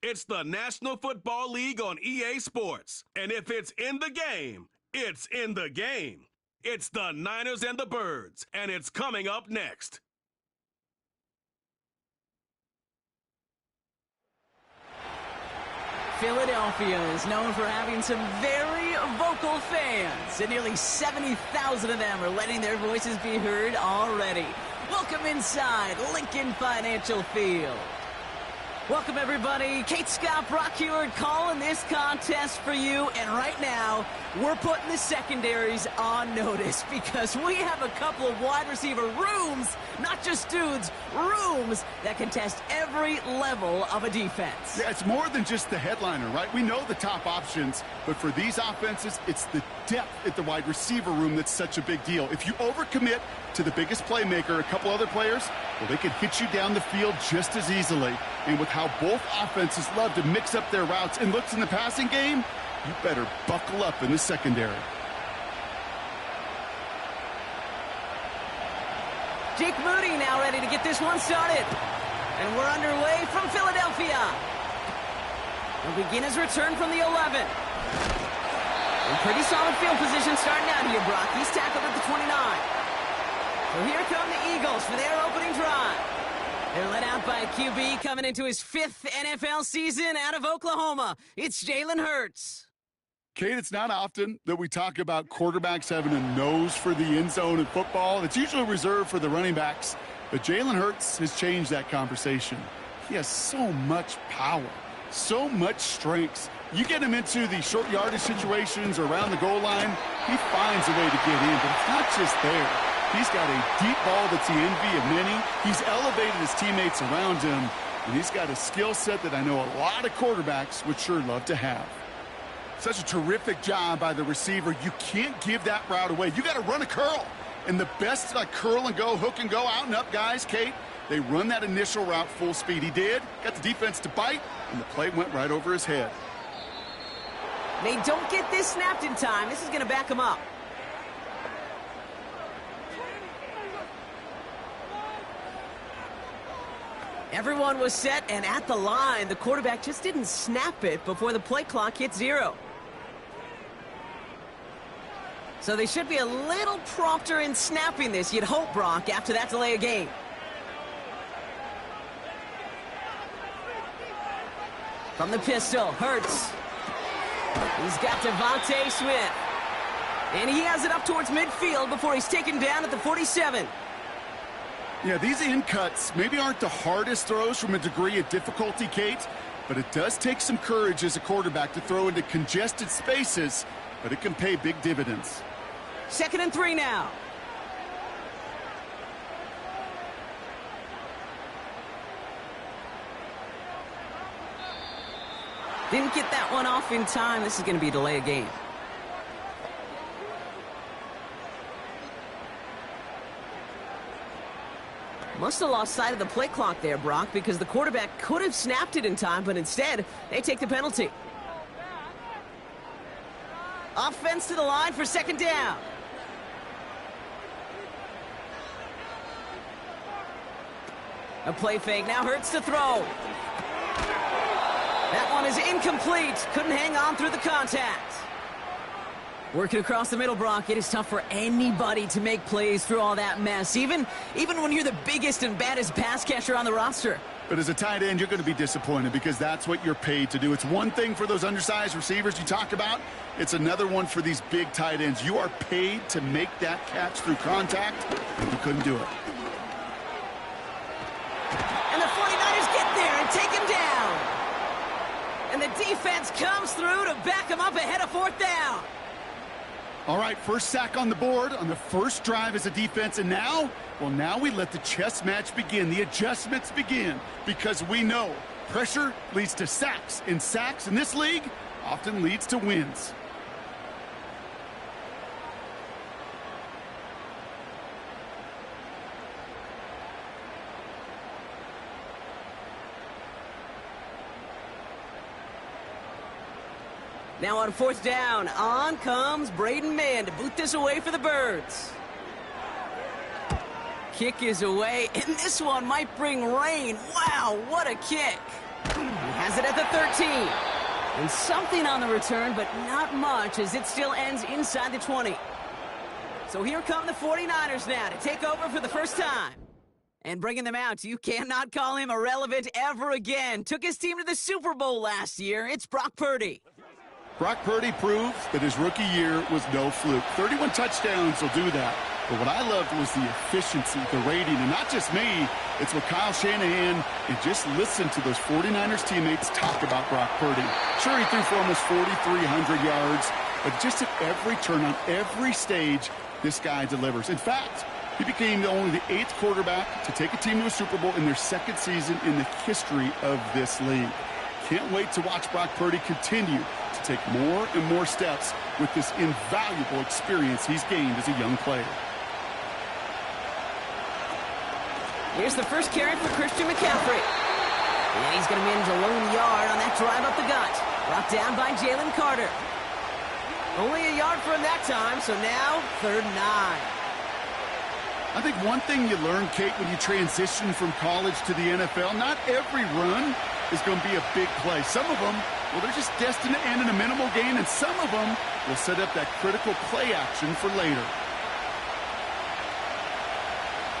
It's the National Football League on EA Sports. And if it's in the game, it's in the game. It's the Niners and the Birds, and it's coming up next. Philadelphia is known for having some very vocal fans, and nearly 70,000 of them are letting their voices be heard already. Welcome inside Lincoln Financial Field. Welcome, everybody. Kate Scott, Brock Heward calling this contest for you. And right now, we're putting the secondaries on notice because we have a couple of wide receiver rooms, not just dudes, rooms that can test every level of a defense. Yeah, it's more than just the headliner, right? We know the top options, but for these offenses, it's the depth at the wide receiver room that's such a big deal. If you overcommit to the biggest playmaker, a couple other players, well, they can hit you down the field just as easily. And with how both offenses love to mix up their routes and looks in the passing game, you better buckle up in the secondary. Jake Moody now ready to get this one started. And we're underway from Philadelphia. He'll begin his return from the 11. In pretty solid field position starting out here, Brock. He's tackled at the 29. So here come the Eagles for their opening drive. They're led out by a QB coming into his 5th NFL season out of Oklahoma. It's Jalen Hurts. Kate, it's not often that we talk about quarterbacks having a nose for the end zone in football. It's usually reserved for the running backs. But Jalen Hurts has changed that conversation. He has so much power, so much strength. You get him into the short yardage situations or around the goal line, he finds a way to get in. But it's not just there. He's got a deep ball that's the envy of many. He's elevated his teammates around him. And he's got a skill set that I know a lot of quarterbacks would sure love to have. Such a terrific job by the receiver. You can't give that route away. You got to run a curl. And the best curl and go, hook and go, out and up guys, Kate, they run that initial route full speed. He did. Got the defense to bite, and the play went right over his head. They don't get this snapped in time. This is going to back him up. Everyone was set and at the line. The quarterback just didn't snap it before the play clock hit 0. So they should be a little prompter in snapping this, you'd hope, Brock, after that delay of game. From the pistol, Hurts. He's got Devontae Smith. And he has it up towards midfield before he's taken down at the 47. Yeah, these in cuts maybe aren't the hardest throws from a degree of difficulty, Kate, but it does take some courage as a quarterback to throw into congested spaces, but it can pay big dividends. 2nd and 3 now. Didn't get that one off in time. This is going to be a delay of game. Must have lost sight of the play clock there, Brock, because the quarterback could have snapped it in time, but instead, they take the penalty. Offense to the line for 2nd down. A play fake, now Hurts to throw. That one is incomplete. Couldn't hang on through the contact. Working across the middle, Brock, it is tough for anybody to make plays through all that mess, even when you're the biggest and baddest pass catcher on the roster. But as a tight end, you're going to be disappointed because that's what you're paid to do. It's one thing for those undersized receivers you talk about. It's another one for these big tight ends. You are paid to make that catch through contact, and you couldn't do it. And the 49ers get there and take him down. And the defense comes through to back him up ahead of 4th down. All right, first sack on the board on the first drive as a defense, and now, well, now we let the chess match begin. The adjustments begin because we know pressure leads to sacks, and sacks in this league often leads to wins. Now on 4th down, on comes Braden Mann to boot this away for the Birds. Kick is away, and this one might bring rain. Wow, what a kick. He has it at the 13. And something on the return, but not much, as it still ends inside the 20. So here come the 49ers now to take over for the first time. And bringing them out, you cannot call him irrelevant ever again. Took his team to the Super Bowl last year. It's Brock Purdy. Brock Purdy proves that his rookie year was no fluke. 31 touchdowns will do that. But what I loved was the efficiency, the rating, and not just me. It's what Kyle Shanahan, and just listen to those 49ers teammates talk about Brock Purdy. Sure, he threw for almost 4,300 yards, but just at every turn, on every stage, this guy delivers. In fact, he became only the 8th quarterback to take a team to a Super Bowl in their 2nd season in the history of this league. Can't wait to watch Brock Purdy continue to take more and more steps with this invaluable experience he's gained as a young player. Here's the first carry for Christian McCaffrey. And he's going to manage a lone yard on that drive up the gut. Brought down by Jalen Carter. Only a yard for him that time, so now 3rd and 9. I think one thing you learn, Kate, when you transition from college to the NFL, not every run is going to be a big play. Some of them, well, they're just destined to end in a minimal gain, and some of them will set up that critical play action for later.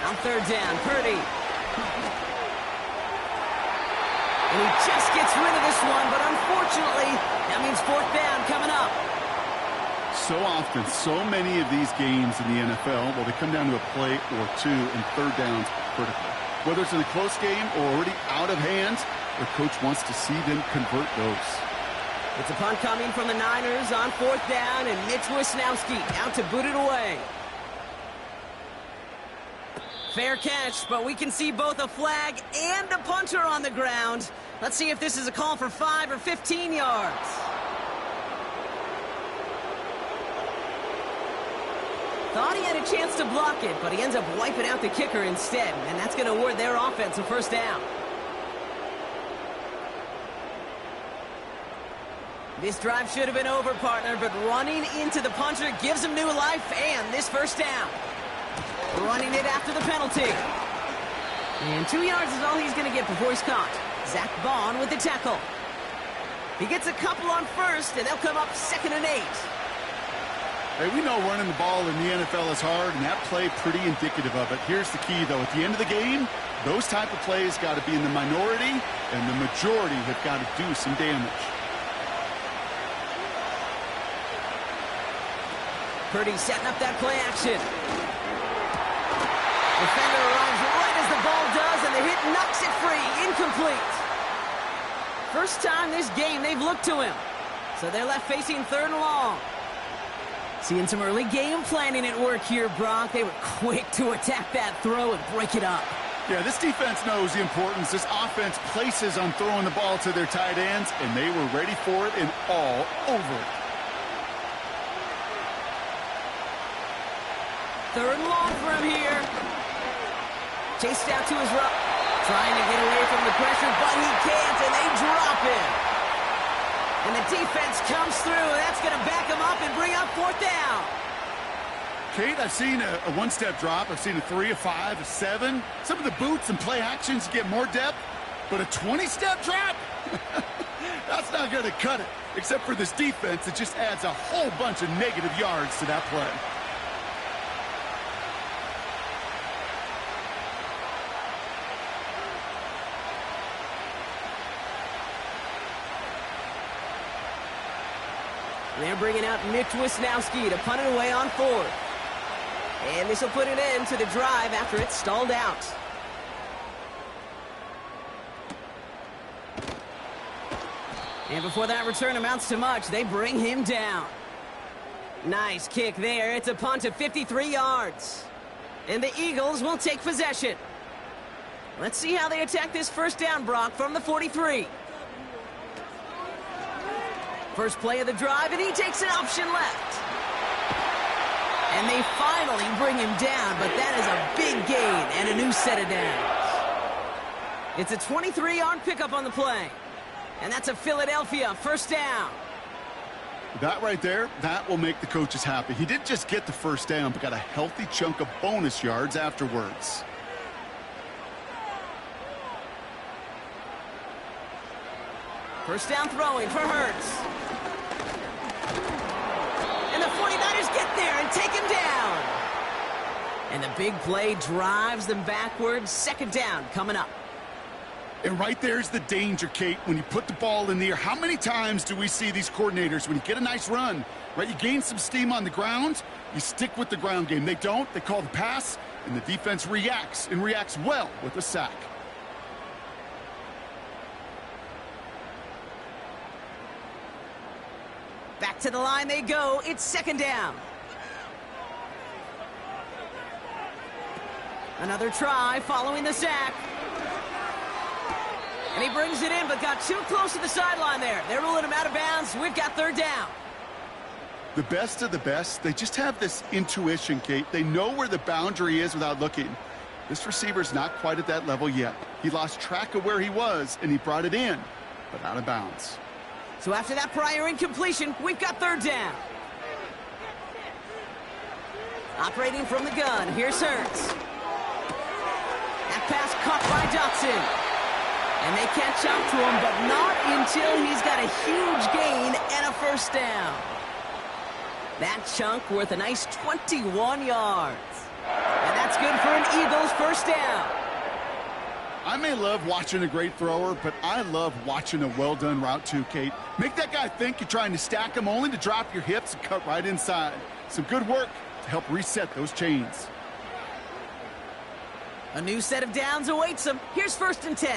On 3rd down, Purdy. And he just gets rid of this one, but unfortunately, that means 4th down coming up. So often, so many of these games in the NFL, well, they come down to a play or two, and 3rd downs critical. Whether it's in a close game or already out of hands, their coach wants to see them convert those. It's a punt coming from the Niners on 4th down, and Mitch Wisnowski out to boot it away. Fair catch, but we can see both a flag and a punter on the ground. Let's see if this is a call for 5 or 15 yards. Thought he had a chance to block it, but he ends up wiping out the kicker instead, and that's going to award their offense a 1st down. This drive should have been over, partner, but running into the punter gives him new life, and this 1st down. Running it after the penalty. And 2 yards is all he's going to get before he's caught. Zach Bond with the tackle. He gets a couple on 1st, and they'll come up 2nd and 8. Hey, we know running the ball in the NFL is hard, and that play pretty indicative of it. Here's the key, though. At the end of the game, those type of plays got to be in the minority, and the majority have got to do some damage. Purdy setting up that play action. Defender arrives right as the ball does, and the hit knocks it free. Incomplete. First time this game they've looked to him. So they're left facing 3rd and long. Seeing some early game planning at work here, Brock. They were quick to attack that throw and break it up. Yeah, this defense knows the importance this offense places on throwing the ball to their tight ends, and they were ready for it and all over it. 3rd and long for him here. Chased out to his right. Trying to get away from the pressure, but he can't, and they drop him. And the defense comes through, and that's going to back him up and bring up 4th down. Kate, I've seen a one-step drop. I've seen a 3, a 5, a 7. Some of the boots and play actions get more depth, but a 20-step drop? That's not going to cut it, except for this defense. It just adds a whole bunch of negative yards to that play. They're bringing out Mitch Wisnowski to punt it away on 4th. And this will put an end to the drive after it's stalled out. And before that return amounts to much, they bring him down. Nice kick there. It's a punt of 53 yards. And the Eagles will take possession. Let's see how they attack this 1st down, Brock, from the 43. First play of the drive, and he takes an option left. And they finally bring him down, but that is a big gain and a new set of downs. It's a 23-yard pickup on the play. And that's a Philadelphia 1st down. That right there, that will make the coaches happy. He didn't just get the 1st down, but got a healthy chunk of bonus yards afterwards. First down throwing for Hurts. And the 49ers get there and take him down. And the big play drives them backwards. Second down coming up. And right there's the danger, Kate, when you put the ball in the air. How many times do we see these coordinators, when you get a nice run, right, you gain some steam on the ground, you stick with the ground game. They don't. They call the pass, and the defense reacts, and reacts well with a sack. Back to the line they go. It's second down. Another try following the sack. And he brings it in, but got too close to the sideline there. They're ruling him out of bounds. We've got third down. The best of the best, they just have this intuition, Kate. They know where the boundary is without looking. This receiver's not quite at that level yet. He lost track of where he was, and he brought it in, but out of bounds. So after that prior incompletion, we've got third down. Operating from the gun, here's Hurts. That pass caught by Dotson. And they catch up to him, but not until he's got a huge gain and a first down. That chunk worth a nice 21 yards. And that's good for an Eagles first down. I may love watching a great thrower, but I love watching a well-done route too, Kate. Make that guy think you're trying to stack him only to drop your hips and cut right inside. Some good work to help reset those chains. A new set of downs awaits him. Here's first and 10.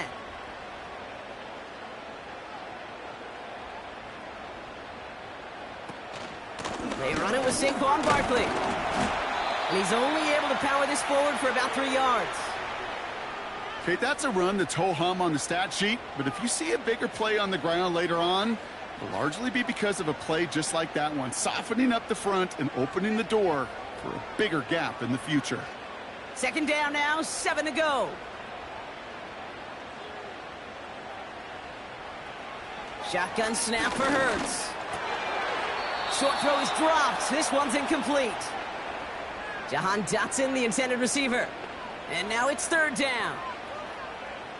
They run it with Saquon Barkley. And he's only able to power this forward for about 3 yards. Kate, that's a run that's ho-hum on the stat sheet, but if you see a bigger play on the ground later on, it'll largely be because of a play just like that one, softening up the front and opening the door for a bigger gap in the future. Second down now, 7 to go. Shotgun snap for Hurts. Short throw is dropped. This one's incomplete. Jahan Dotson, the intended receiver. And now it's third down.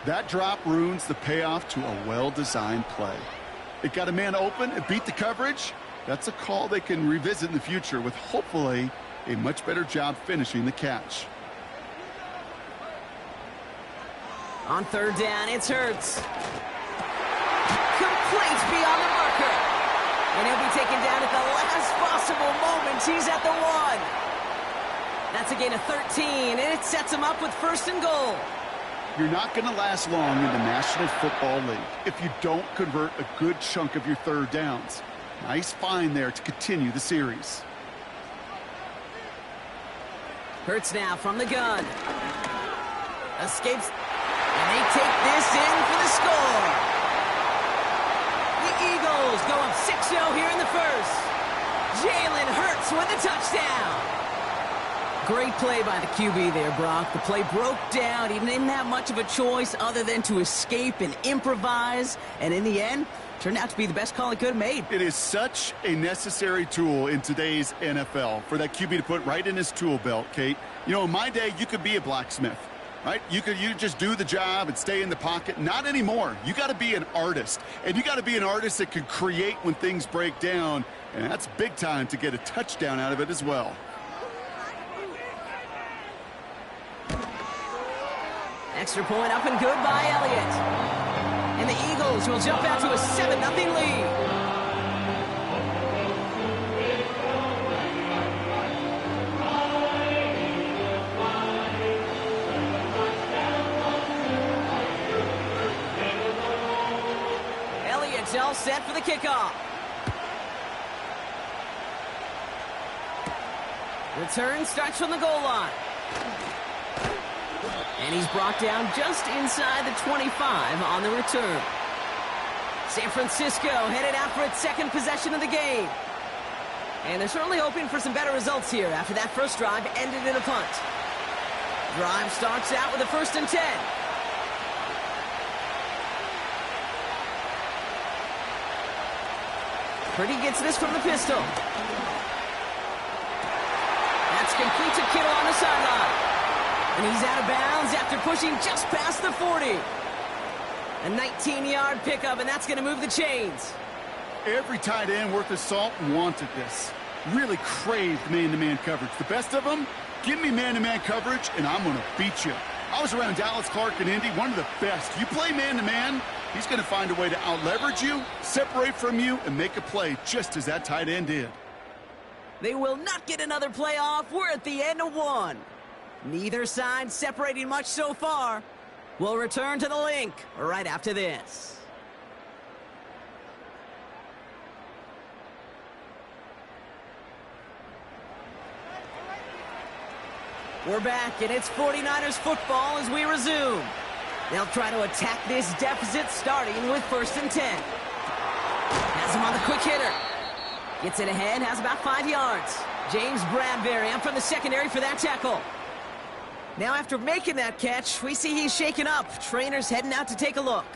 That drop ruins the payoff to a well-designed play. It got a man open, it beat the coverage. That's a call they can revisit in the future with hopefully a much better job finishing the catch. On third down, it's Hurts. Complete beyond the marker. And he'll be taken down at the last possible moment. He's at the 1. That's a gain of 13, and it sets him up with first and goal. You're not going to last long in the National Football League if you don't convert a good chunk of your third downs. Nice find there to continue the series. Hurts now from the gun. Escapes, and they take this in for the score. The Eagles go up 6-0 here in the first. Jalen Hurts with a touchdown. Great play by the QB there, Brock. The play broke down. He didn't have much of a choice other than to escape and improvise. And in the end, turned out to be the best call he could have made. It is such a necessary tool in today's NFL for that QB to put right in his tool belt, Kate. You know, in my day, you could be a blacksmith, right? You just do the job and stay in the pocket. Not anymore. You got to be an artist. And you got to be an artist that can create when things break down. And that's big time to get a touchdown out of it as well. Extra point up and good by Elliott. And the Eagles will jump out to a 7-0 lead. Elliott's all set for the kickoff. Return starts from the goal line. And he's brought down just inside the 25 on the return. San Francisco headed out for its second possession of the game. And they're certainly hoping for some better results here after that first drive ended in a punt. Drive starts out with a first and 10. Purdy gets this from the pistol. That's complete to Kittle on the sideline. And he's out of bounds after pushing just past the 40. A 19-yard pickup, and that's going to move the chains. Every tight end worth his salt wanted this. Really craved man-to-man coverage. The best of them, give me man-to-man coverage, and I'm going to beat you. I was around Dallas Clark and Indy, one of the best. You play man-to-man, he's going to find a way to out-leverage you, separate from you, and make a play just as that tight end did. They will not get another play off. We're at the end of one. Neither side separating much so far. We'll return to the link right after this. We're back, and it's 49ers football as we resume. They'll try to attack this deficit, starting with 1st and 10. Has him on the quick hitter. Gets it ahead, has about 5 yards. James Bradbury up from the secondary for that tackle. Now after making that catch, we see he's shaken up. Trainer's heading out to take a look.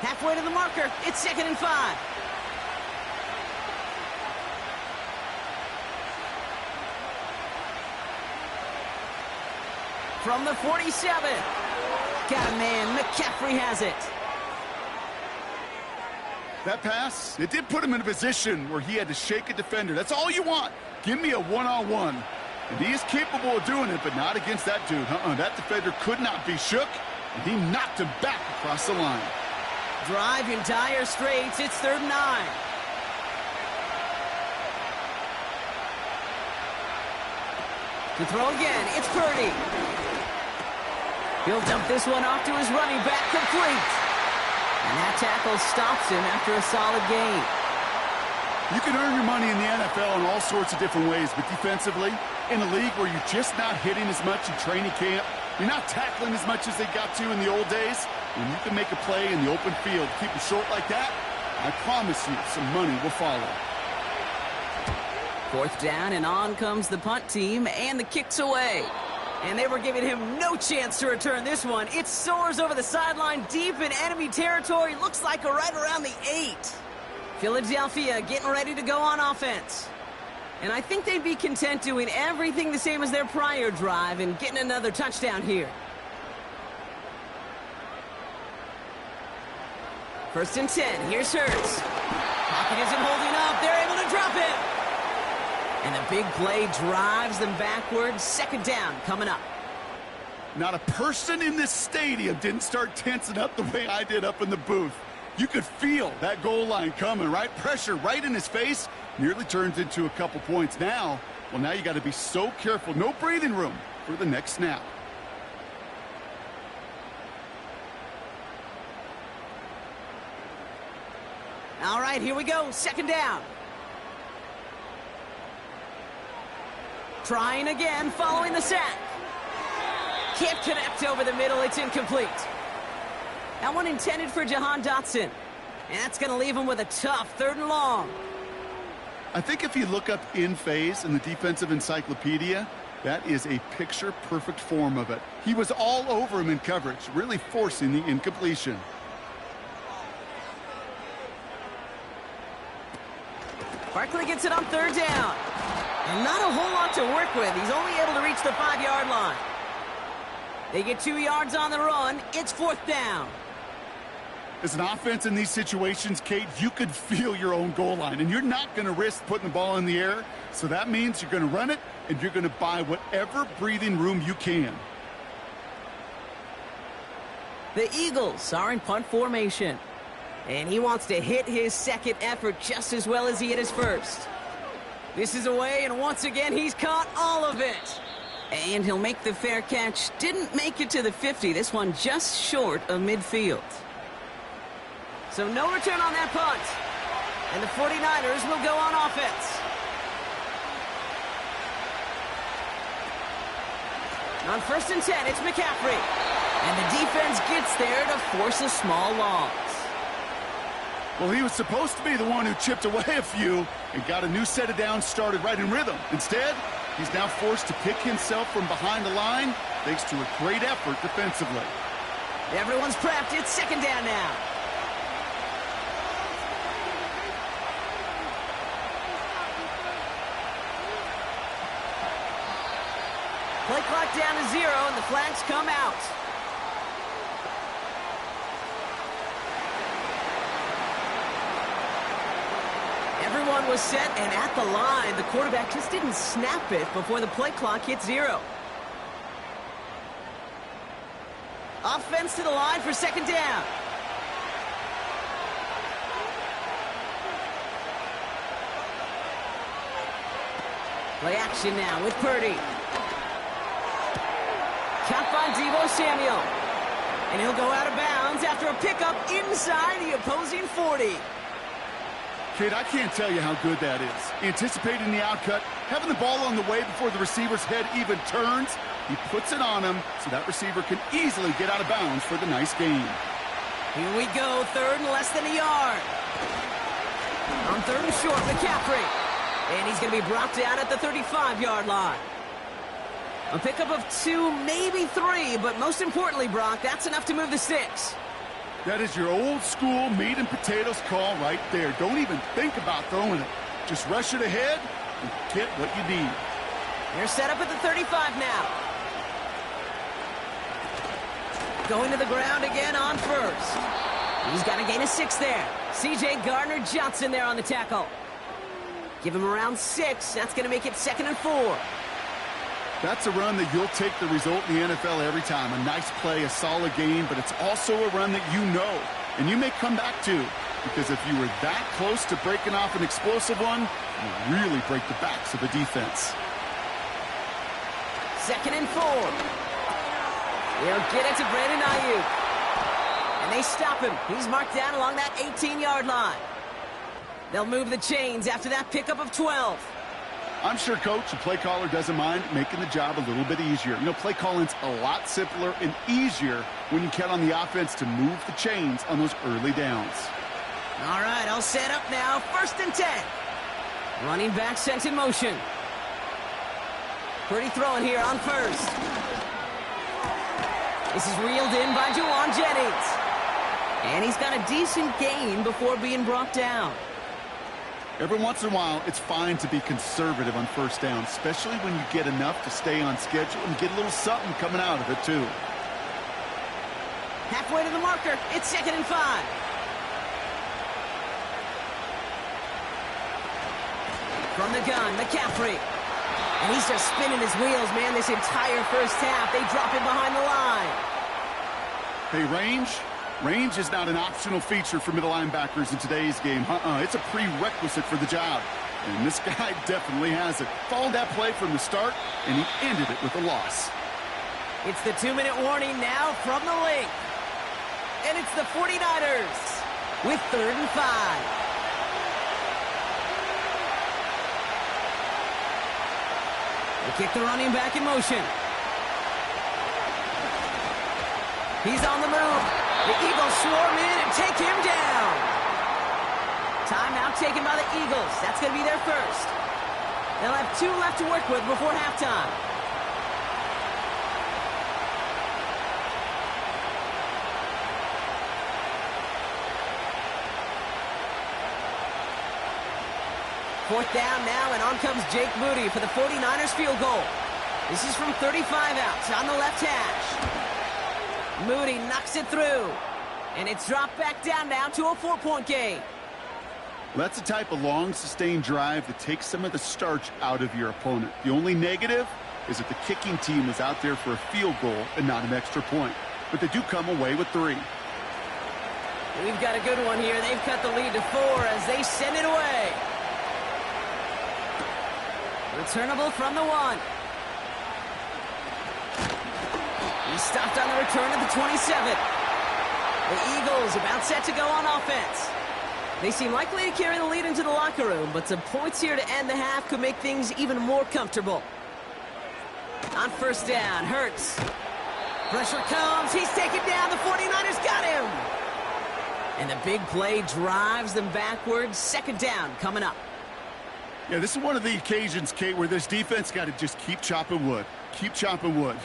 Halfway to the marker, it's 2nd and 5. From the 47. Got a man, McCaffrey has it. That pass, it did put him in a position where he had to shake a defender. That's all you want. Give me a one-on-one. And he is capable of doing it, but not against that dude. That defender could not be shook, and he knocked him back across the line. Drive in dire straits. It's 3rd and 9. To throw again, it's Purdy. He'll dump this one off to his running back, complete. And that tackle stops him after a solid gain. You can earn your money in the NFL in all sorts of different ways, but defensively, in a league where you're just not hitting as much in training camp, you're not tackling as much as they got to in the old days, when you can make a play in the open field, keep it short like that, I promise you some money will follow. 4th down, and on comes the punt team, and the kick's away. And they were giving him no chance to return this one. It soars over the sideline deep in enemy territory. Looks like right around the 8. Philadelphia getting ready to go on offense. And I think they'd be content doing everything the same as their prior drive and getting another touchdown here. 1st and 10. Here's Hurts. Pocket isn't holding up. They're able to drop it. And the big play drives them backwards. 2nd down coming up. Not a person in this stadium didn't start tensing up the way I did up in the booth. You could feel that goal line coming, right? Pressure right in his face. Nearly turns into a couple points now. Well, now you got to be so careful. No breathing room for the next snap. All right, here we go. 2nd down. Trying again, following the sack. Can't connect over the middle. It's incomplete. That one intended for Jahan Dotson. And that's going to leave him with a tough 3rd and long. I think if you look up in phase in the defensive encyclopedia, that is a picture-perfect form of it. He was all over him in coverage, really forcing the incompletion. Barkley gets it on 3rd down. And not a whole lot to work with. He's only able to reach the 5-yard line. They get 2 yards on the run. It's 4th down. As an offense in these situations, Kate, you could feel your own goal line, and you're not going to risk putting the ball in the air. So that means you're going to run it, and you're going to buy whatever breathing room you can. The Eagles are in punt formation. And he wants to hit his 2nd effort just as well as he hit his 1st. This is away, and once again, he's caught all of it. And he'll make the fair catch. Didn't make it to the 50. This one just short of midfield. So no return on that punt. And the 49ers will go on offense. On 1st and 10, it's McCaffrey. And the defense gets there to force a small loss. Well, he was supposed to be the one who chipped away a few and got a new set of downs started right in rhythm. Instead, He's now forced to pick himself from behind the line thanks to a great effort defensively. Everyone's prepped. It's second down now. Play clock down to 0, and the flags come out. Everyone was set and at the line. The quarterback just didn't snap it before the play clock hit 0. Offense to the line for second down. Play action now with Purdy. Caught by Deebo Samuel. And he'll go out of bounds after a pickup inside the opposing 40. Kid, I can't tell you how good that is. Anticipating the outcut, having the ball on the way before the receiver's head even turns. He puts it on him so that receiver can easily get out of bounds for the nice gain. Here we go, third and less than a yard. On third and short, McCaffrey. And he's going to be brought down at the 35-yard line. A pickup of 2, maybe 3, but most importantly, Brock, that's enough to move the sticks. That is your old school meat and potatoes call right there. Don't even think about throwing it. Just rush it ahead and get what you need. They're set up at the 35 now. Going to the ground again on first. He's got a gain of 6 there. C.J. Gardner-Johnson there on the tackle. Give him around 6. That's going to make it 2nd and 4. That's a run that you'll take the result in the NFL every time. A nice play, a solid game, but it's also a run that you know, and you may come back to, because if you were that close to breaking off an explosive one, you really break the backs of the defense. 2nd and 4. They'll get it to Brandon Ayuk. And they stop him. He's marked down along that 18-yard line. They'll move the chains after that pickup of 12. I'm sure Coach, the play caller, doesn't mind making the job a little bit easier. You know, play calling's a lot simpler and easier when you count on the offense to move the chains on those early downs. All right, all set up now. 1st and 10. Running back sent in motion. Pretty throwing here on first. This is reeled in by Juwan Jennings. And he's got a decent gain before being brought down. Every once in a while, it's fine to be conservative on first down, especially when you get enough to stay on schedule and get a little something coming out of it, too. Halfway to the marker. It's 2nd and 5. From the gun, McCaffrey. And he's just spinning his wheels, man, this entire first half. They drop him behind the line. Hey, range? Range is not an optional feature for middle linebackers in today's game. It's a prerequisite for the job. And this guy definitely has it. Followed that play from the start, and he ended it with a loss. It's the 2-minute warning now from the link. And it's the 49ers with 3rd and 5. They kick the running back in motion. He's on the move. The Eagles swarm in and take him down. Timeout taken by the Eagles. That's going to be their first. They'll have 2 left to work with before halftime. Fourth down now, and on comes Jake Moody for the 49ers field goal. This is from 35 out on the left hash. Moody knocks it through, and it's dropped back down now to a 4-point game. Well, that's the type of long, sustained drive that takes some of the starch out of your opponent. The only negative is that the kicking team is out there for a field goal and not an extra point. But they do come away with 3. We've got a good one here. They've cut the lead to 4 as they send it away. Returnable from the 1. He's stopped on the return at the 27. The Eagles about set to go on offense. They seem likely to carry the lead into the locker room, but some points here to end the half could make things even more comfortable. On first down, Hurts. Pressure comes. He's taken down. The 49ers got him. And the big play drives them backwards. Second down coming up. Yeah, this is one of the occasions, Kate, where this defense got to just keep chopping wood. Keep chopping wood.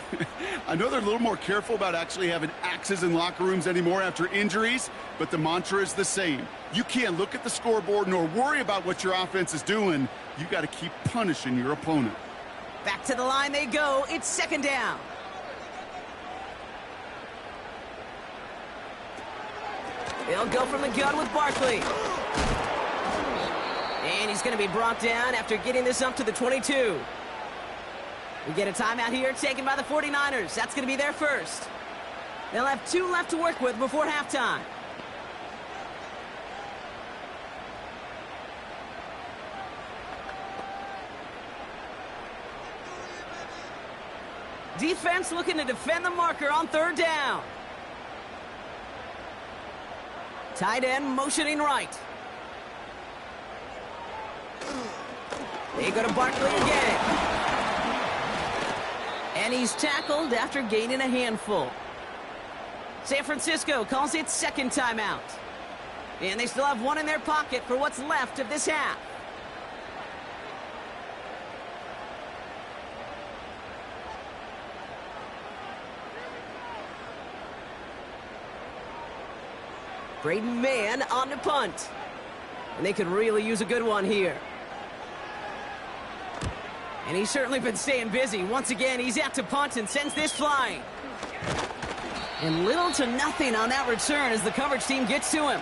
I know they're a little more careful about actually having axes in locker rooms anymore after injuries, but the mantra is the same. You can't look at the scoreboard nor worry about what your offense is doing. You got to keep punishing your opponent. Back to the line they go. It's second down. They'll go from the gun with Barkley. And he's going to be brought down after getting this up to the 22. We get a timeout here taken by the 49ers. That's going to be their first. They'll have 2 left to work with before halftime. Defense looking to defend the marker on third down. Tight end motioning right. They go to Barkley again. And he's tackled after gaining a handful. San Francisco calls it second timeout. And they still have 1 in their pocket for what's left of this half. Braden Mann on the punt. And they could really use a good one here. And he's certainly been staying busy. Once again, he's out to punt and sends this flying. And little to nothing on that return as the coverage team gets to him.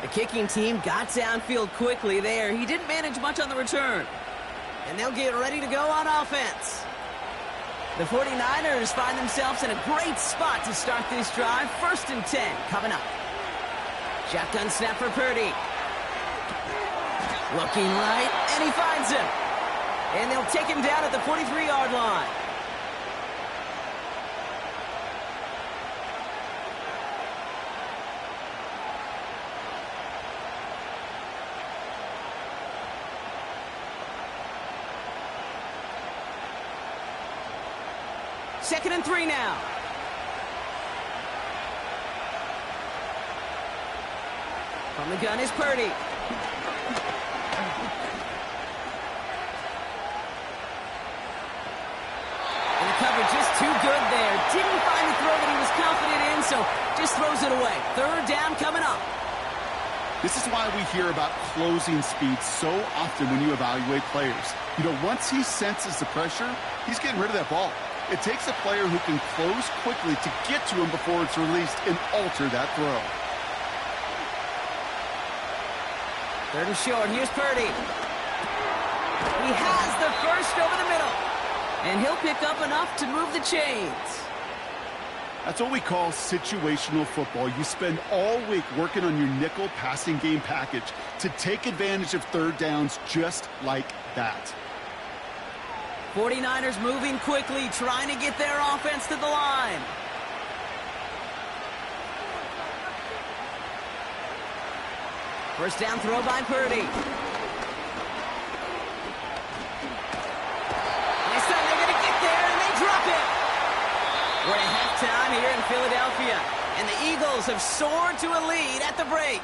The kicking team got downfield quickly there. He didn't manage much on the return. And they'll get ready to go on offense. The 49ers find themselves in a great spot to start this drive. 1st and 10 coming up. Shotgun snap for Purdy. Looking right, and he finds him. And they'll take him down at the 43-yard line. Second and 3 now. From the gun is Purdy. Coverage just too good there. Didn't find the throw that he was confident in, so just throws it away. Third down coming up. This is why we hear about closing speed so often when you evaluate players. You know, once he senses the pressure, he's getting rid of that ball. It takes a player who can close quickly to get to him before it's released and alter that throw. Third and short. Here's Purdy. He has the first over the middle. And he'll pick up enough to move the chains. That's what we call situational football. You spend all week working on your nickel passing game package to take advantage of third downs just like that. 49ers moving quickly, trying to get their offense to the line. First down throw by Purdy. We're at halftime here in Philadelphia, and the Eagles have soared to a lead at the break.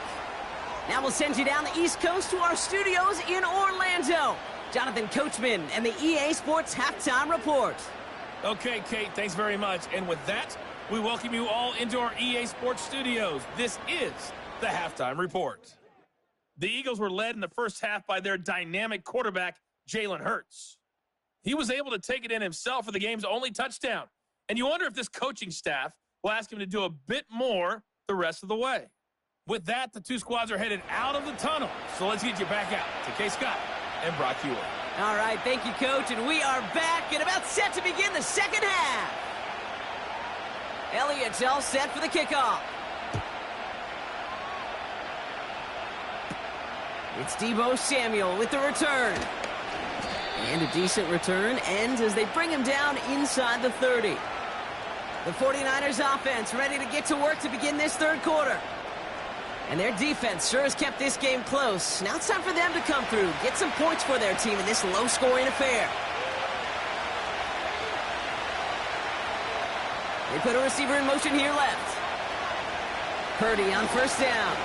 Now we'll send you down the East Coast to our studios in Orlando. Jonathan Coachman and the EA Sports Halftime Report. Okay, Kate, thanks very much. And with that, we welcome you all into our EA Sports studios. This is the Halftime Report. The Eagles were led in the first half by their dynamic quarterback, Jalen Hurts. He was able to take it in himself for the game's only touchdown. And you wonder if this coaching staff will ask him to do a bit more the rest of the way. With that, the 2 squads are headed out of the tunnel. So let's get you back out to K. Scott and Brock Hewitt. All right, thank you, Coach. And we are back and about set to begin the second half. Elliott's all set for the kickoff. It's Deebo Samuel with the return. And a decent return ends as they bring him down inside the 30. The 49ers offense ready to get to work to begin this third quarter. And their defense sure has kept this game close. Now it's time for them to come through, get some points for their team in this low-scoring affair. They put a receiver in motion here left. Purdy on first down.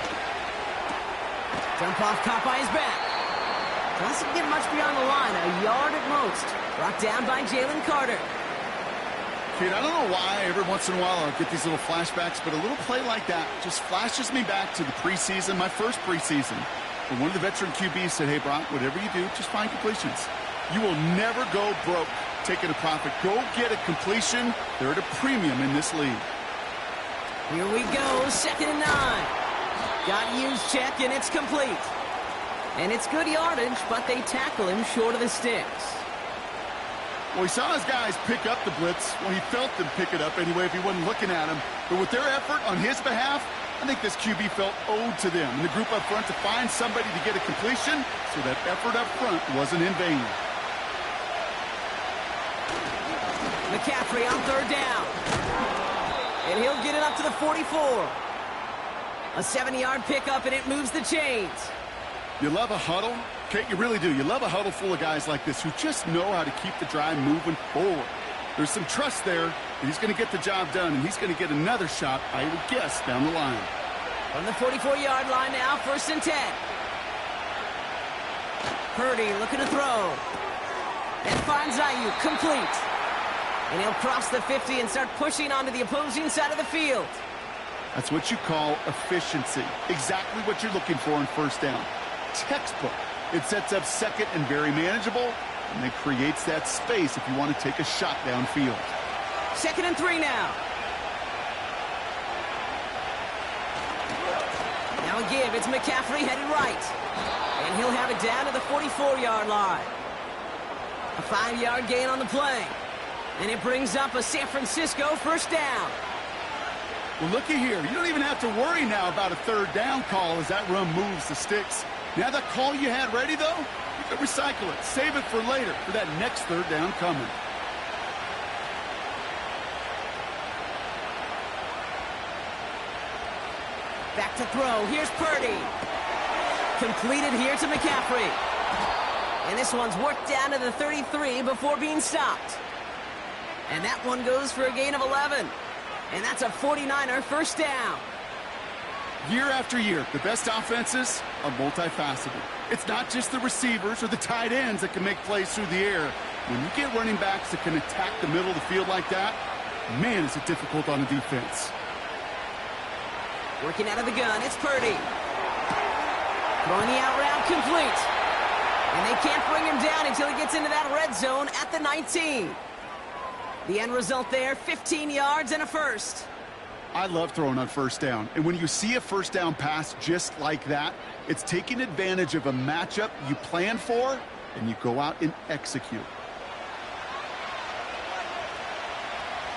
Dump off caught by his back. Doesn't get much beyond the line, a yard at most. Brought down by Jalen Carter. Kid, I don't know why every once in a while I'll get these little flashbacks, but a little play like that just flashes me back to the preseason, my first preseason. And one of the veteran QBs said, hey, Brock, whatever you do, just find completions. You will never go broke taking a profit. Go get a completion. They're at a premium in this league. Here we go, 2nd and 9. Got use check, and it's complete. And it's good yardage, but they tackle him short of the sticks. Well, he saw his guys pick up the blitz. Well, he felt them pick it up anyway if he wasn't looking at him. But with their effort on his behalf, I think this QB felt owed to them and the group up front to find somebody to get a completion, so that effort up front wasn't in vain. McCaffrey on 3rd down. And he'll get it up to the 44. A 70-yard pickup, and it moves the chains. You love a huddle? Kate, you really do. You love a huddle full of guys like this who just know how to keep the drive moving forward. There's some trust there that he's going to get the job done, and he's going to get another shot, I would guess, down the line. From the 44-yard line now, 1st and 10. Purdy looking to throw. And finds Ayuk complete. And he'll cross the 50 and start pushing onto the opposing side of the field. That's what you call efficiency. Exactly what you're looking for in 1st down. Textbook. It sets up 2nd and very manageable, and it creates that space if you want to take a shot downfield. 2nd and 3 now. Now a give. It's McCaffrey headed right. And he'll have it down to the 44-yard line. A 5-yard gain on the play. And it brings up a San Francisco 1st down. Well, looky here. You don't even have to worry now about a 3rd down call as that run moves the sticks. Now that call you had ready, though, you can recycle it. Save it for later for that next 3rd down coming. Back to throw. Here's Purdy. Completed here to McCaffrey. And this one's worked down to the 33 before being stopped. And that one goes for a gain of 11. And that's a 49er 1st down. Year after year, the best offenses are multifaceted. It's not just the receivers or the tight ends that can make plays through the air. When you get running backs that can attack the middle of the field like that, man, is it difficult on the defense. Working out of the gun, it's Purdy. Throwing the out route complete. And they can't bring him down until he gets into that red zone at the 19. The end result there, 15 yards and a 1st. I love throwing on 1st down. And when you see a 1st down pass just like that, it's taking advantage of a matchup you plan for, and you go out and execute.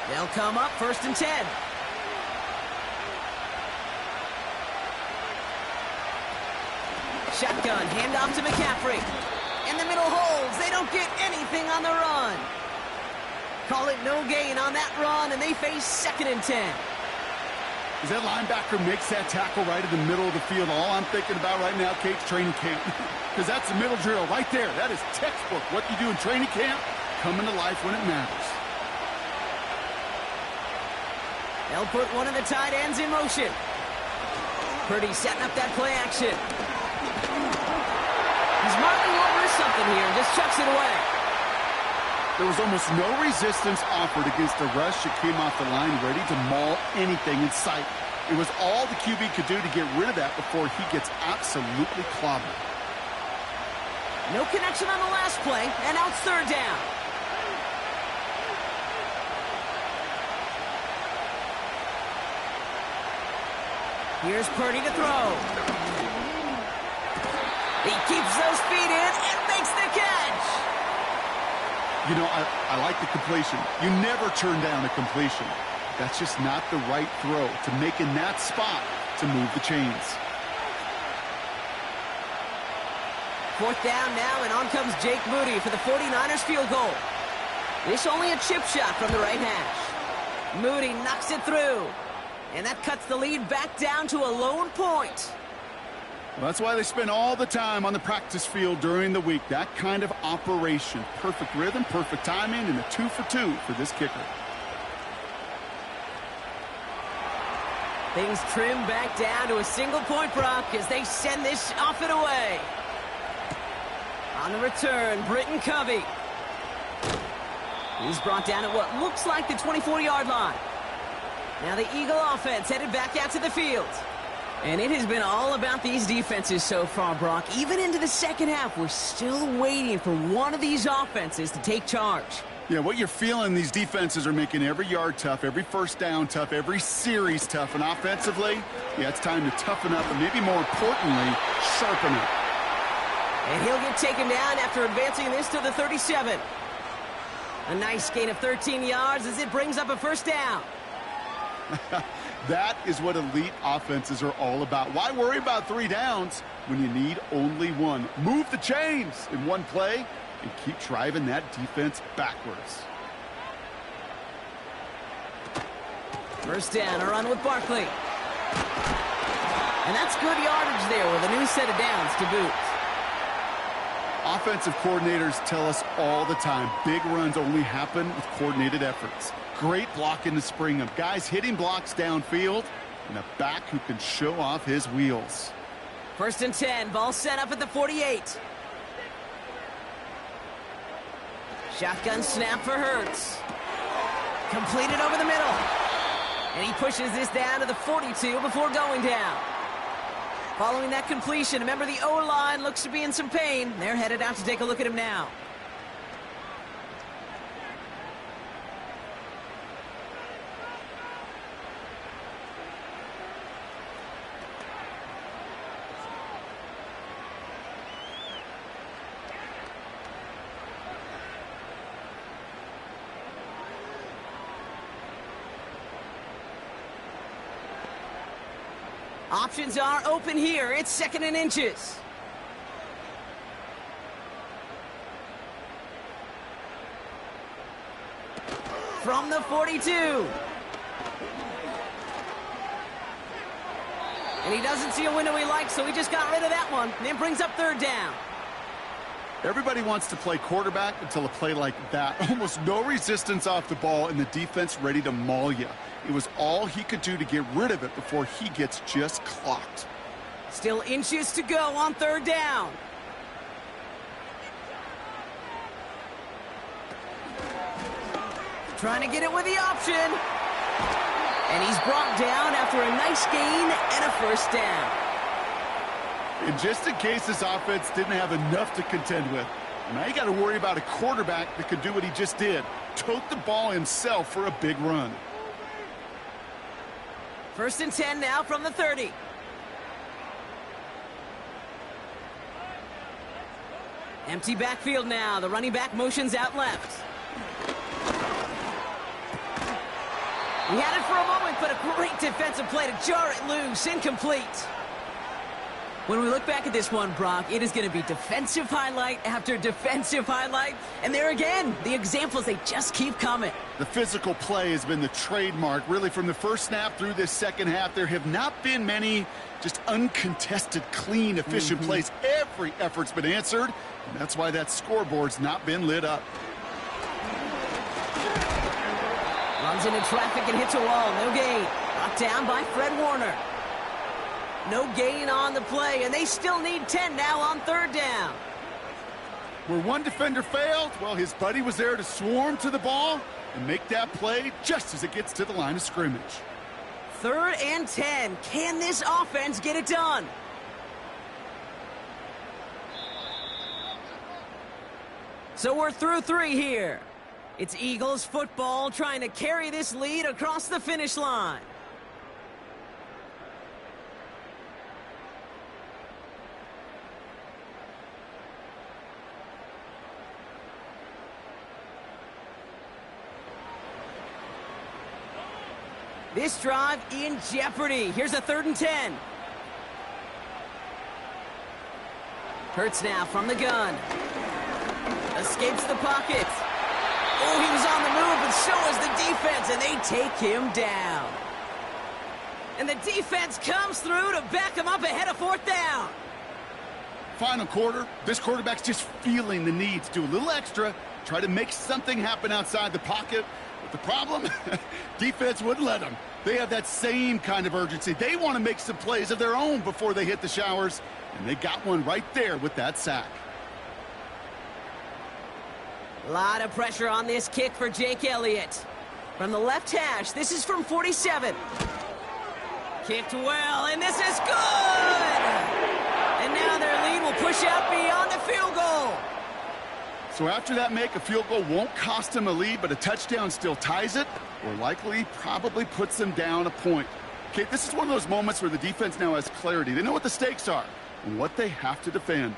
They'll come up 1st and 10. Shotgun, handoff to McCaffrey. In the middle holds. They don't get anything on the run. Call it no gain on that run, and they face 2nd and 10. As that linebacker makes that tackle right in the middle of the field, all I'm thinking about right now, Kate's training camp. Because that's the middle drill right there. That is textbook. What you do in training camp, coming to life when it matters. They'll put one of the tight ends in motion. Purdy setting up that play action. He's marking over something here and just chucks it away. There was almost no resistance offered against the rush that came off the line ready to maul anything in sight. It was all the QB could do to get rid of that before he gets absolutely clobbered. No connection on the last play, and now it's 3rd down. Here's Purdy to throw. He keeps those feet in and makes the catch. You know, I like the completion. You never turn down a completion. That's just not the right throw to make in that spot to move the chains. 4th down now, and on comes Jake Moody for the 49ers field goal. This only a chip shot from the right hash. Moody knocks it through, and that cuts the lead back down to a lone point. Well, that's why they spend all the time on the practice field during the week. That kind of operation. Perfect rhythm, perfect timing, and a 2 for 2 for this kicker. Things trim back down to a single point, Brock, as they send this off and away. On the return, Britton Covey. He's brought down at what looks like the 24-yard line. Now the Eagle offense headed back out to the field. And it has been all about these defenses so far, Brock. Even into the second half, we're still waiting for one of these offenses to take charge. Yeah, what you're feeling, these defenses are making every yard tough, every first down tough, every series tough. And offensively, yeah, it's time to toughen up and maybe more importantly, sharpen up. And he'll get taken down after advancing this to the 37. A nice gain of 13 yards as it brings up a first down. That is what elite offenses are all about. Why worry about 3 downs when you need only one? Move the chains in one play and keep driving that defense backwards. First down, a run with Barkley. And that's good yardage there with a new set of downs to boot. Offensive coordinators tell us all the time, big runs only happen with coordinated efforts. Great blocking to spring them. Guys hitting blocks downfield and a back who can show off his wheels. First and 10, ball set up at the 48. Shotgun snap for Hurts. Completed over the middle. And he pushes this down to the 42 before going down. Following that completion, remember the O-line looks to be in some pain. They're headed out to take a look at him now. Options are open here. It's second and inches. From the 42. And he doesn't see a window he likes, so he just got rid of that one. And it brings up third down. Everybody wants to play quarterback until a play like that. Almost no resistance off the ball and the defense ready to maul you. It was all he could do to get rid of it before he gets just clocked. Still inches to go on third down. Trying to get it with the option. And he's brought down after a nice gain and a first down. And just in case this offense didn't have enough to contend with, now you got to worry about a quarterback that could do what he just did. Tote the ball himself for a big run. First and 10 now from the 30. Empty backfield now. The running back motions out left. He had it for a moment, but a great defensive play to jar it loose. Incomplete. When we look back at this one, Brock, it is going to be defensive highlight after defensive highlight. And there again, the examples, they just keep coming. The physical play has been the trademark. Really, from the first snap through this second half, there have not been many just uncontested, clean, efficient plays. Every effort's been answered, and that's why that scoreboard's not been lit up. Runs into traffic and hits a wall. No gain. Brought down by Fred Warner. No gain on the play, and they still need 10 now on third down. Where one defender failed, well, his buddy was there to swarm to the ball and make that play just as it gets to the line of scrimmage. Third and 10. Can this offense get it done? So we're through 3 here. It's Eagles football trying to carry this lead across the finish line. This drive in jeopardy. Here's a 3rd and 10. Hurts now from the gun. Escapes the pocket. Oh, he was on the move, and so was the defense, and they take him down. And the defense comes through to back him up ahead of 4th down. Final quarter, this quarterback's just feeling the need to do a little extra, try to make something happen outside the pocket. But the problem, defense wouldn't let them. They have that same kind of urgency. They want to make some plays of their own before they hit the showers, and they got one right there with that sack. A lot of pressure on this kick for Jake Elliott. From the left hash, this is from 47. Kicked well, and this is good! And now their lead will push out beyond the field goal. So after that make, a field goal won't cost them a lead, but a touchdown still ties it, or likely probably puts them down a point. Okay, this is one of those moments where the defense now has clarity. They know what the stakes are and what they have to defend.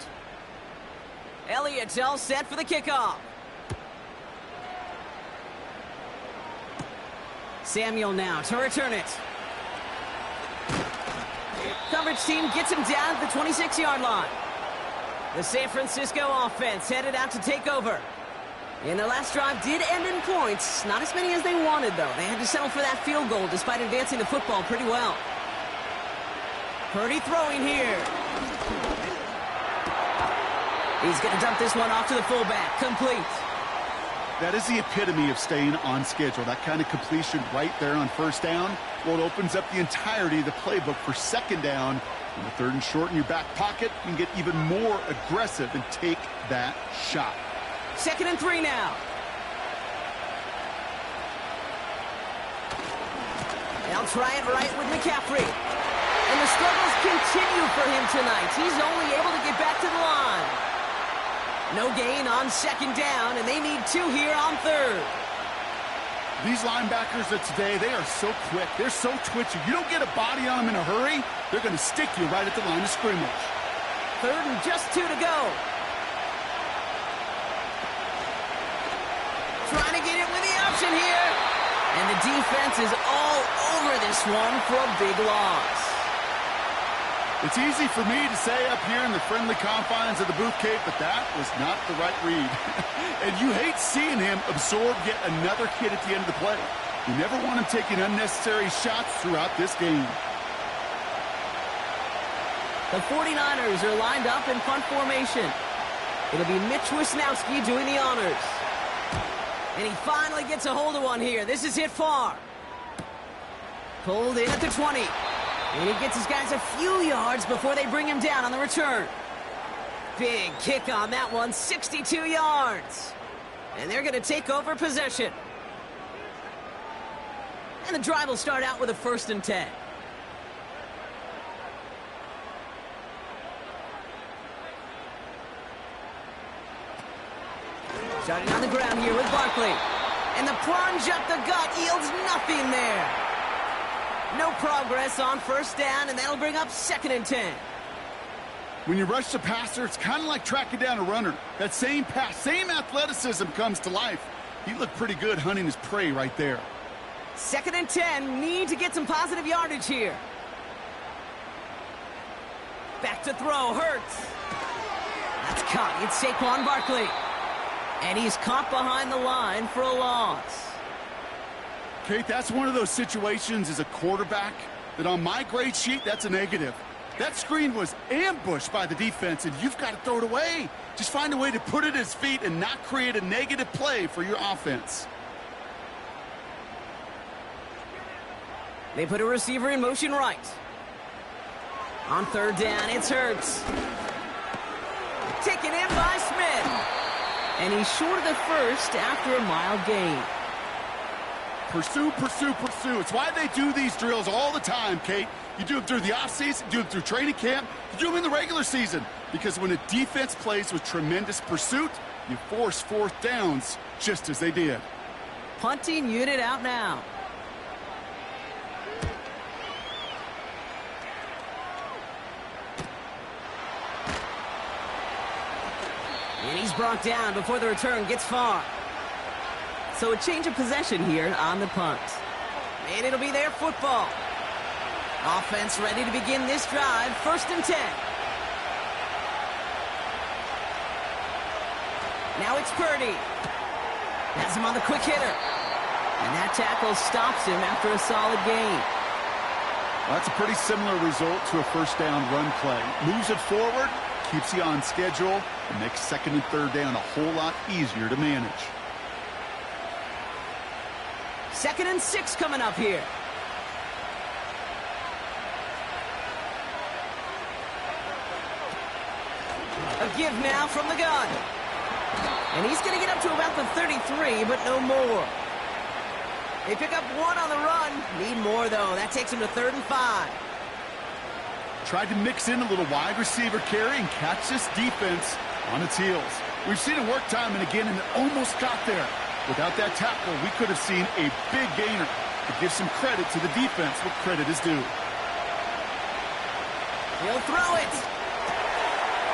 Elliott's all set for the kickoff. Samuel now to return it. Coverage team gets him down at the 26-yard line. The San Francisco offense headed out to take over. And their last drive did end in points. Not as many as they wanted, though. They had to settle for that field goal despite advancing the football pretty well. Purdy throwing here. He's going to dump this one off to the fullback. Complete. That is the epitome of staying on schedule. That kind of completion right there on first down. Well, it opens up the entirety of the playbook for second down. In the third and short in your back pocket, you can get even more aggressive and take that shot. 2nd and 3 now. They'll try it right with McCaffrey. And the struggles continue for him tonight. He's only able to get back to the line. No gain on second down, and they need 2 here on third. These linebackers of today, they are so quick. They're so twitchy. You don't get a body on them in a hurry, they're going to stick you right at the line of scrimmage. 3rd and just 2 to go. Trying to get it with the option here. And the defense is all over this one for a big loss. It's easy for me to say up here in the friendly confines of the booth, Kate, but that was not the right read. And you hate seeing him absorb yet another hit at the end of the play. You never want him taking unnecessary shots throughout this game. The 49ers are lined up in punt formation. It'll be Mitch Wisnowski doing the honors. And he finally gets a hold of one here. This is hit far. Pulled in at the 20. And he gets his guys a few yards before they bring him down on the return. Big kick on that one, 62 yards. And they're going to take over possession. And the drive will start out with a 1st and 10. Starting on the ground here with Barkley. And the plunge up the gut yields nothing there. No progress on 1st down, and that'll bring up 2nd and 10. When you rush the passer, it's kind of like tracking down a runner. That same pass, same athleticism comes to life. He looked pretty good hunting his prey right there. 2nd and 10, need to get some positive yardage here. Back to throw, Hurts. That's caught. It's Saquon Barkley. And he's caught behind the line for a loss. Kate, that's one of those situations as a quarterback that on my grade sheet, that's a negative. That screen was ambushed by the defense, and you've got to throw it away. Just find a way to put it at his feet and not create a negative play for your offense. They put a receiver in motion right. On 3rd down, it's Hurts. Taken in by Smith. And he's short of the 1st after a mile gain. Pursue, pursue, pursue. It's why they do these drills all the time, Kate. You do them through the offseason, you do them through training camp, you do them in the regular season. Because when a defense plays with tremendous pursuit, you force 4th downs just as they did. Punting unit out now. And he's brought down before the return gets far. So a change of possession here on the punt. And it'll be their football. Offense ready to begin this drive. 1st and 10. Now it's Purdy. Has him on the quick hitter. And that tackle stops him after a solid gain. Well, that's a pretty similar result to a 1st down run play. Moves it forward, keeps you on schedule, and makes 2nd and 3rd down a whole lot easier to manage. 2nd and 6 coming up here. A give now from the gun. And he's going to get up to about the 33, but no more. They pick up one on the run. Need more, though. That takes him to 3rd and 5. Tried to mix in a little wide receiver carry and catch this defense on its heels. We've seen it work time and again, and it almost got there. Without that tackle, we could have seen a big gainer. To give some credit to the defense what credit is due. He'll throw it.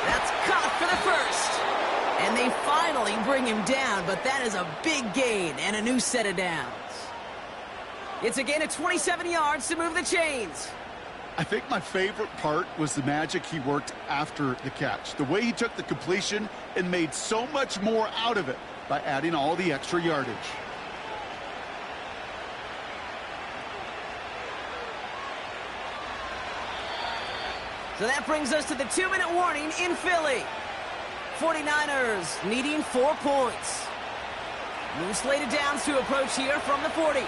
That's caught for the first. And they finally bring him down, but that is a big gain and a new set of downs. It's a gain of 27 yards to move the chains. I think my favorite part was the magic he worked after the catch. The way he took the completion and made so much more out of it by adding all the extra yardage. So that brings us to the 2-minute warning in Philly. 49ers needing 4 points. New slated downs to approach here from the 40.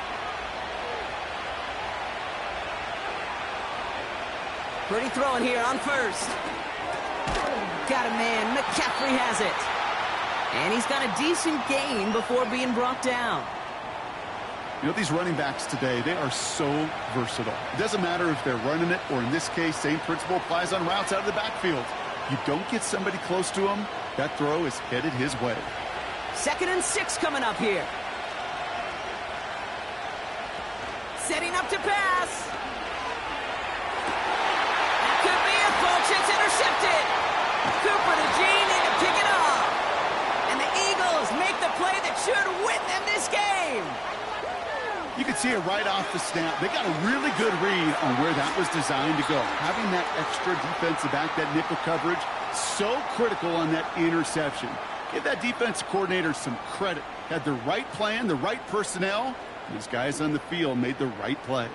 Pretty throwing here on first. Got a man. McCaffrey has it. And he's got a decent gain before being brought down. You know, these running backs today, they are so versatile. It doesn't matter if they're running it, or in this case, same principle applies on routes out of the backfield. You don't get somebody close to him, that throw is headed his way. 2nd and 6 coming up here. Setting up to pass. That could be it, folks. It's intercepted. Cooper to Gene in to pick it off. And the Eagles make the play that should win them this game. You can see it right off the snap. They got a really good read on where that was designed to go. Having that extra defensive back, that nickel coverage, so critical on that interception. Give that defensive coordinator some credit. Had the right plan, the right personnel. These guys on the field made the right play.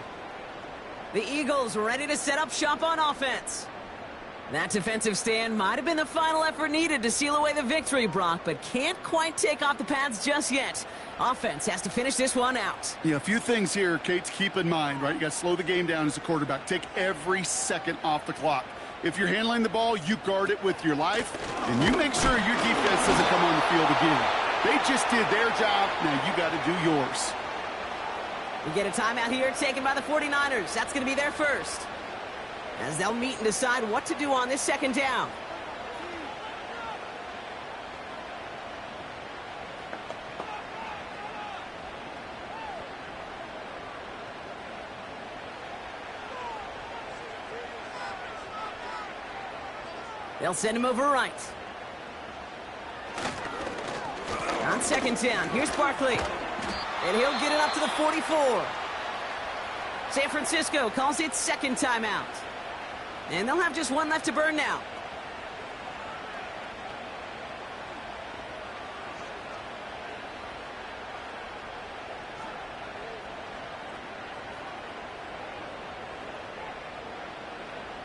The Eagles ready to set up shop on offense. That defensive stand might have been the final effort needed to seal away the victory, Brock, but can't quite take off the pads just yet. Offense has to finish this one out. Yeah, a few things here, Kate, to keep in mind, right? You got to slow the game down as a quarterback. Take every second off the clock. If you're handling the ball, you guard it with your life, and you make sure your defense doesn't come on the field again. They just did their job. Now you got to do yours. We get a timeout here taken by the 49ers. That's going to be their first, as they'll meet and decide what to do on this 2nd down. They'll send him over right. On 2nd down, here's Barkley. And he'll get it up to the 44. San Francisco calls it 2nd timeout. And they'll have just one left to burn now.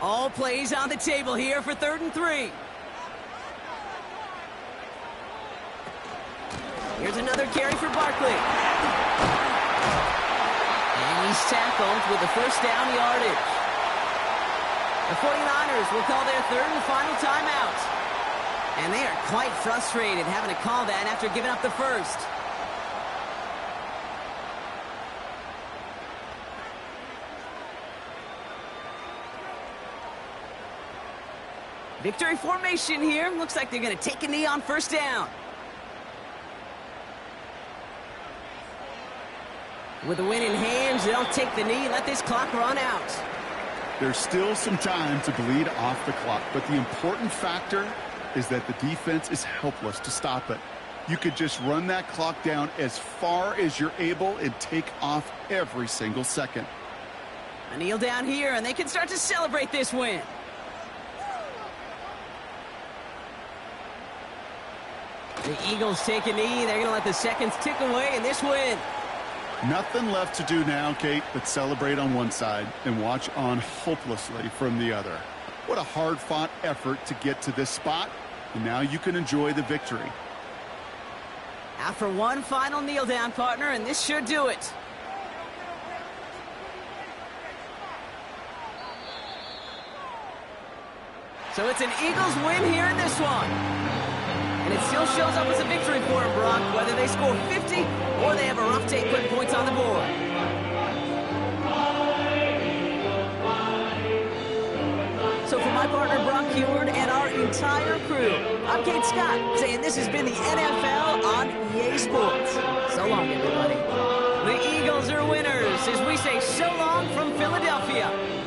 All plays on the table here for 3rd and 3. Here's another carry for Barkley. And he's tackled with the 1st down yardage. The 49ers will call their 3rd and final timeout. And they are quite frustrated having to call that after giving up the 1st. Victory formation here. Looks like they're going to take a knee on 1st down. With the win in hands, they'll take the knee and let this clock run out. There's still some time to bleed off the clock, but the important factor is that the defense is helpless to stop it. You could just run that clock down as far as you're able and take off every single second. A kneel down here, and they can start to celebrate this win. The Eagles take a knee. They're going to let the seconds tick away in this win. Nothing left to do now, Kate, but celebrate on one side and watch on hopelessly from the other. What a hard-fought effort to get to this spot, and now you can enjoy the victory. After one final kneel down, partner, and this should do it. So it's an Eagles win here in this one. and it still shows up as a victory for them, Brock, whether they score 50 or they have a rough day putting points on the board. So for my partner, Brock Heward, and our entire crew, I'm Kate Scott, saying this has been the NFL on EA Sports. So long, everybody. The Eagles are winners as we say so long from Philadelphia.